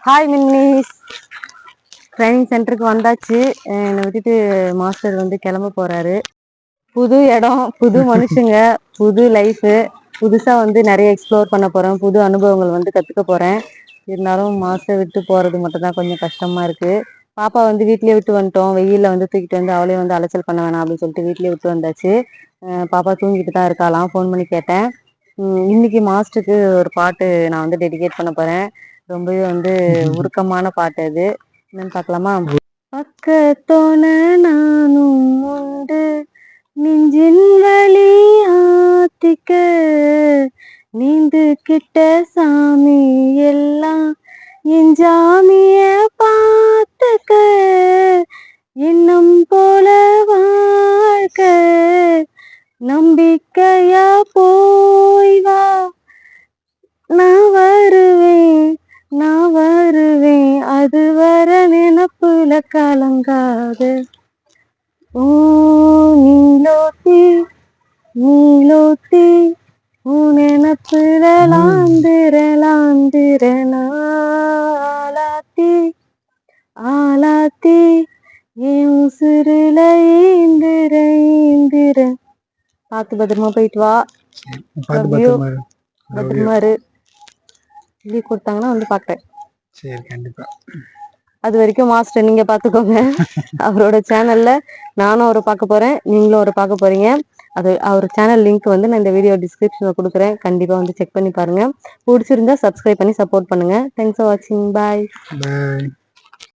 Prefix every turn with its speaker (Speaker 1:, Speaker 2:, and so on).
Speaker 1: Hi மின்னிஸ். Training சென்டருக்கு வந்தாச்சு. என்னை விட்டுட்டு மாஸ்டர் வந்து கிளம்ப போறாரு. புது இடம், புது மனுஷங்க, புது லைஃபு, புதுசா வந்து நிறைய எக்ஸ்ப்ளோர் பண்ண போறேன். புது அனுபவங்கள் வந்து கத்துக்க போறேன். இருந்தாலும் மாஸ்டர் விட்டு போறது மட்டும் தான் கொஞ்சம் கஷ்டமா இருக்கு. பாப்பா வந்து வீட்லயே விட்டு வந்துட்டோம். வெயில்ல வந்து தூக்கிட்டு வந்து அவளே வந்து அலைச்சல் பண்ண வேணாம் அப்படின்னு சொல்லிட்டு வீட்லயே விட்டு வந்தாச்சு. பாப்பா தூங்கிட்டு தான் இருக்காளாம். ஃபோன் பண்ணி கேட்டேன். இன்னைக்கு மாஸ்டருக்கு ஒரு பாட்டு நான் வந்து டெடிகேட் பண்ண போறேன். ரொம்பவே வந்து உருக்கமான பாட்டு அது. என்னன்னு பார்க்கலாமா? பக்கத்தோன நானும் உண்டு, நெஞ்சின் வழி ஆத்திக்க, நீந்து கிட்ட சாமி எல்லாம் என் ஜாமிய பார்த்துக்க, இன்னும் போல வாழ்க்க நம்பிக்கையா போய் வா, நான் வருவேன் நான் வருவேன், அது வர நினப்புல கலங்காது. ஓ நீலோத்தி நீலோத்தி, உன் நினப்புல ஆலாத்தி ஆலாத்தி, என் உசுருல ஏந்திர. பார்த்து பத்திரமா போயிட்டு வா. பத்திரமா இரு. லீவ் கொடுத்தாங்கன்னா வந்து பாக்குறேன்.
Speaker 2: சரி, கண்டிப்பா.
Speaker 1: அது வரைக்கும் மாஸ்டர் நீங்க பாத்துக்கோங்க. அவரோட சேனல்ல நானும் அவரை பார்க்க போறேன், நீங்களும் அவரை பார்க்க போறீங்க. அது அவர் சேனல் லிங்க் வந்து நான் இந்த வீடியோ டிஸ்கிரிப்ஷன்ல கொடுக்குறேன். கண்டிப்பா வந்து செக் பண்ணி பாருங்க. பிடிச்சிருந்தா சப்ஸ்கிரைப் பண்ணி சப்போர்ட் பண்ணுங்க. தேங்க்ஸ் ஃபார் வாட்சிங். பாய்.